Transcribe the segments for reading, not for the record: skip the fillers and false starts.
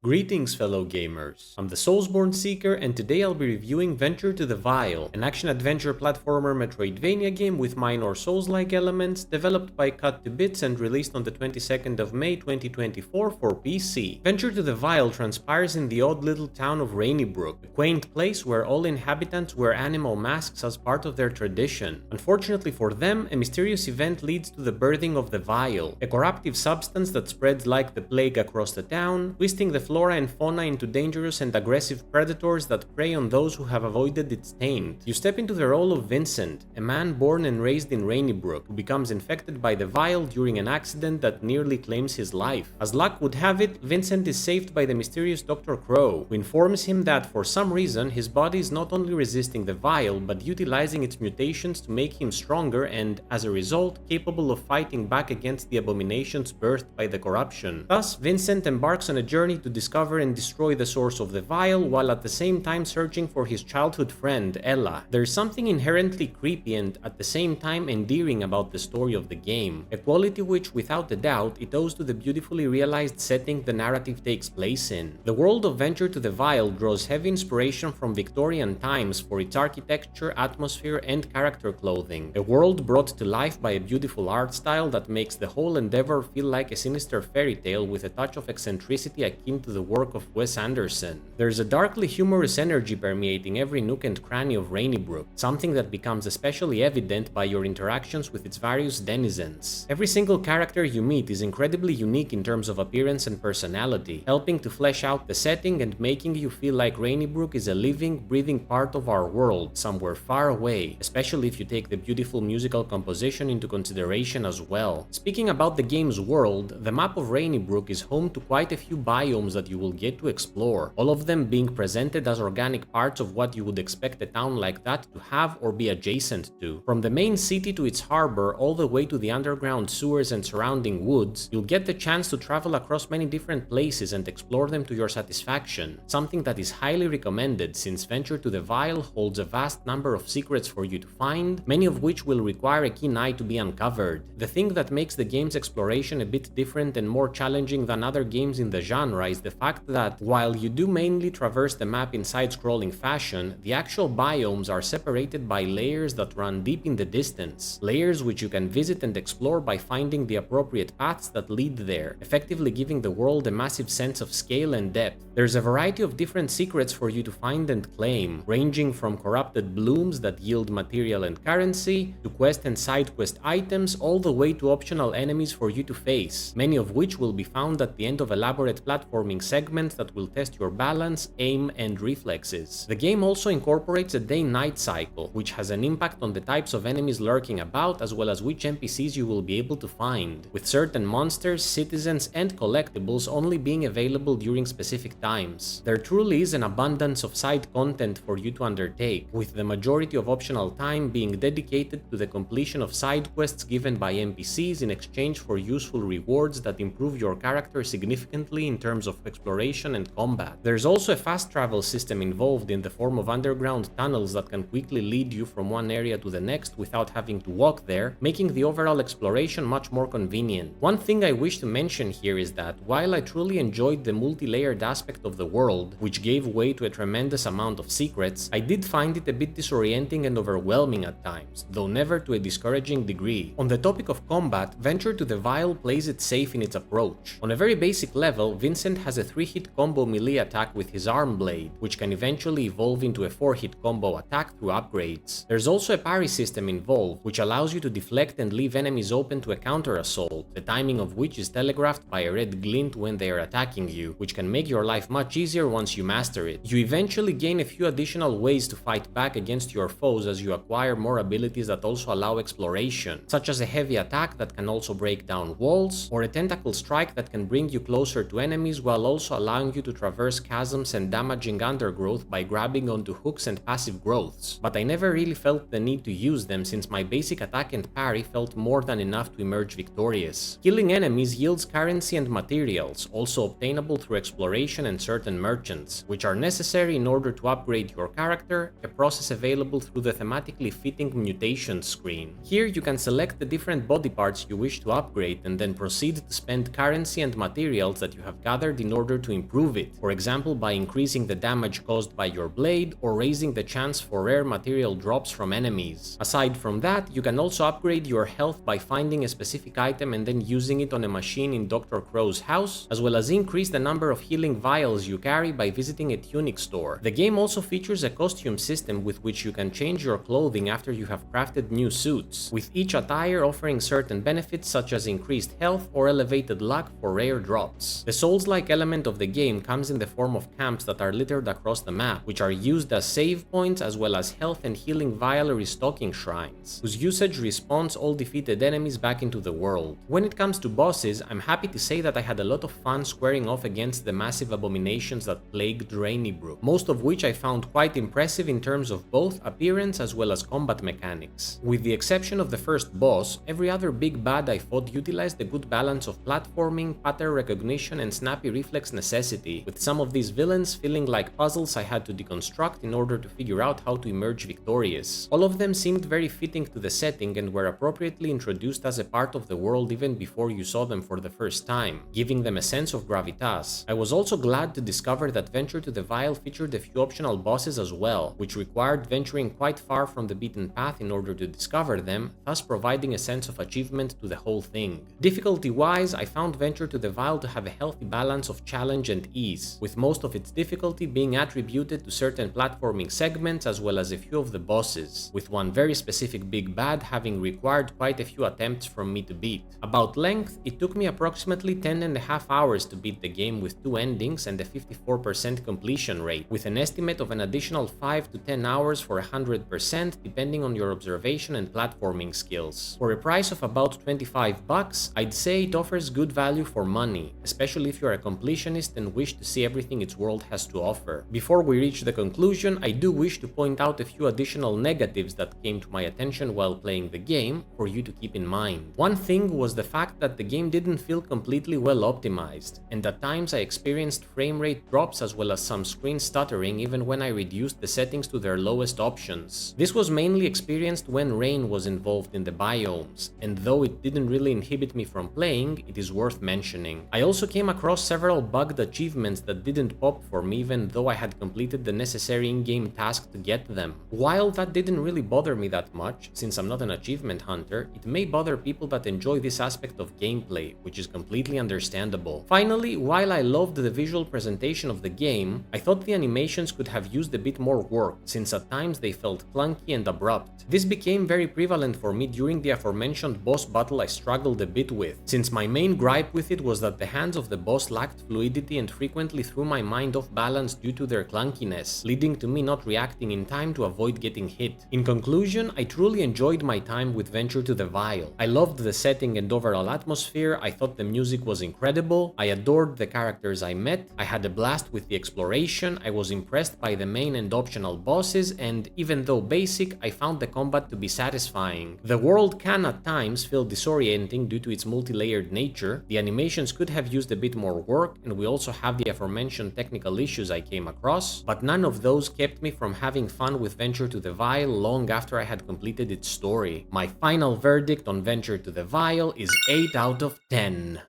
Greetings fellow gamers, I'm the Soulsborne Seeker and today I'll be reviewing Venture to the Vile, an action-adventure platformer Metroidvania game with minor Souls-like elements, developed by Cut to Bits and released on the 22nd of May 2024 for PC. Venture to the Vile transpires in the odd little town of Rainybrook, a quaint place where all inhabitants wear animal masks as part of their tradition. Unfortunately for them, a mysterious event leads to the birthing of the Vile, a corruptive substance that spreads like the plague across the town, twisting the flora and fauna into dangerous and aggressive predators that prey on those who have avoided its taint. You step into the role of Vincent, a man born and raised in Rainybrook who becomes infected by the Vile during an accident that nearly claims his life. As luck would have it, Vincent is saved by the mysterious Dr. Crow, who informs him that for some reason his body is not only resisting the Vile but utilizing its mutations to make him stronger and, as a result, capable of fighting back against the abominations birthed by the corruption. Thus, Vincent embarks on a journey to discover and destroy the source of the Vile while at the same time searching for his childhood friend, Ella. There's something inherently creepy and at the same time endearing about the story of the game, a quality which, without a doubt, it owes to the beautifully realized setting the narrative takes place in. The world of Venture to the Vile draws heavy inspiration from Victorian times for its architecture, atmosphere, and character clothing, a world brought to life by a beautiful art style that makes the whole endeavor feel like a sinister fairy tale with a touch of eccentricity akin to the work of Wes Anderson. There's a darkly humorous energy permeating every nook and cranny of Rainybrook, something that becomes especially evident by your interactions with its various denizens. Every single character you meet is incredibly unique in terms of appearance and personality, helping to flesh out the setting and making you feel like Rainybrook is a living, breathing part of our world, somewhere far away, especially if you take the beautiful musical composition into consideration as well. Speaking about the game's world, the map of Rainybrook is home to quite a few biomes that you will get to explore, all of them being presented as organic parts of what you would expect a town like that to have or be adjacent to. From the main city to its harbor all the way to the underground sewers and surrounding woods, you'll get the chance to travel across many different places and explore them to your satisfaction, something that is highly recommended since Venture to the Vile holds a vast number of secrets for you to find, many of which will require a keen eye to be uncovered. The thing that makes the game's exploration a bit different and more challenging than other games in the genre is the fact that, while you do mainly traverse the map in side-scrolling fashion, the actual biomes are separated by layers that run deep in the distance, layers which you can visit and explore by finding the appropriate paths that lead there, effectively giving the world a massive sense of scale and depth. There's a variety of different secrets for you to find and claim, ranging from corrupted blooms that yield material and currency, to quest and side quest items, all the way to optional enemies for you to face, many of which will be found at the end of elaborate platforming segments that will test your balance, aim, and reflexes. The game also incorporates a day-night cycle, which has an impact on the types of enemies lurking about as well as which NPCs you will be able to find, with certain monsters, citizens, and collectibles only being available during specific times. There truly is an abundance of side content for you to undertake, with the majority of optional time being dedicated to the completion of side quests given by NPCs in exchange for useful rewards that improve your character significantly in terms of exploration and combat. There's also a fast travel system involved in the form of underground tunnels that can quickly lead you from one area to the next without having to walk there, making the overall exploration much more convenient. One thing I wish to mention here is that, while I truly enjoyed the multi-layered aspect of the world, which gave way to a tremendous amount of secrets, I did find it a bit disorienting and overwhelming at times, though never to a discouraging degree. On the topic of combat, Venture to the Vile plays it safe in its approach. On a very basic level, Vincent has a 3-hit combo melee attack with his arm blade, which can eventually evolve into a 4-hit combo attack through upgrades. There's also a parry system involved, which allows you to deflect and leave enemies open to a counter assault, the timing of which is telegraphed by a red glint when they are attacking you, which can make your life much easier once you master it. You eventually gain a few additional ways to fight back against your foes as you acquire more abilities that also allow exploration, such as a heavy attack that can also break down walls, or a tentacle strike that can bring you closer to enemies while also allowing you to traverse chasms and damaging undergrowth by grabbing onto hooks and passive growths, but I never really felt the need to use them since my basic attack and parry felt more than enough to emerge victorious. Killing enemies yields currency and materials, also obtainable through exploration and certain merchants, which are necessary in order to upgrade your character, a process available through the thematically fitting mutations screen. Here you can select the different body parts you wish to upgrade and then proceed to spend currency and materials that you have gathered in order to improve it, for example by increasing the damage caused by your blade or raising the chance for rare material drops from enemies. Aside from that, you can also upgrade your health by finding a specific item and then using it on a machine in Dr. Crow's house, as well as increase the number of healing vials you carry by visiting a tunic store. The game also features a costume system with which you can change your clothing after you have crafted new suits, with each attire offering certain benefits such as increased health or elevated luck for rare drops. The Souls-like element of the game comes in the form of camps that are littered across the map, which are used as save points as well as health and healing vial restocking shrines, whose usage respawns all defeated enemies back into the world. When it comes to bosses, I'm happy to say that I had a lot of fun squaring off against the massive abominations that plagued Rainybrook, most of which I found quite impressive in terms of both appearance as well as combat mechanics. With the exception of the first boss, every other big bad I fought utilized a good balance of platforming, pattern recognition, and snappy reflex necessity, with some of these villains feeling like puzzles I had to deconstruct in order to figure out how to emerge victorious. All of them seemed very fitting to the setting and were appropriately introduced as a part of the world even before you saw them for the first time, giving them a sense of gravitas. I was also glad to discover that Venture to the Vile featured a few optional bosses as well, which required venturing quite far from the beaten path in order to discover them, thus providing a sense of achievement to the whole thing. Difficulty-wise, I found Venture to the Vile to have a healthy balance of challenge and ease, with most of its difficulty being attributed to certain platforming segments as well as a few of the bosses, with one very specific big bad having required quite a few attempts from me to beat. About length, it took me approximately 10.5 hours to beat the game with 2 endings and a 54% completion rate, with an estimate of an additional 5 to 10 hours for 100% depending on your observation and platforming skills. For a price of about $25, I'd say it offers good value for money, especially if you're a completionist and wish to see everything its world has to offer. Before we reach the conclusion, I do wish to point out a few additional negatives that came to my attention while playing the game for you to keep in mind. One thing was the fact that the game didn't feel completely well optimized, and at times I experienced frame rate drops as well as some screen stuttering even when I reduced the settings to their lowest options. This was mainly experienced when rain was involved in the biomes, and though it didn't really inhibit me from playing, it is worth mentioning. I also came across several bugged achievements that didn't pop for me even though I had completed the necessary in-game task to get them. While that didn't really bother me that much, since I'm not an achievement hunter, it may bother people that enjoy this aspect of gameplay, which is completely understandable. Finally, while I loved the visual presentation of the game, I thought the animations could have used a bit more work, since at times they felt clunky and abrupt. This became very prevalent for me during the aforementioned boss battle I struggled a bit with, since my main gripe with it was that the hands of the boss lacked fluidity and frequently threw my mind off balance due to their clunkiness, leading to me not reacting in time to avoid getting hit. In conclusion, I truly enjoyed my time with Venture to the Vile. I loved the setting and overall atmosphere, I thought the music was incredible, I adored the characters I met, I had a blast with the exploration, I was impressed by the main and optional bosses, and even though basic, I found the combat to be satisfying. The world can at times feel disorienting due to its multi-layered nature, the animations could have used a bit more work, and we also have the aforementioned technical issues I came across, but none of those kept me from having fun with Venture to the Vile long after I had completed its story. My final verdict on Venture to the Vile is 8 out of 10.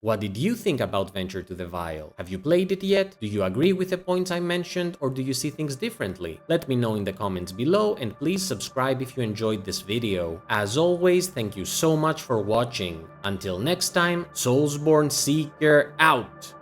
What did you think about Venture to the Vile? Have you played it yet? Do you agree with the points I mentioned, or do you see things differently? Let me know in the comments below, and please subscribe if you enjoyed this video. As always, thank you so much for watching. Until next time, Soulsborne Seeker out!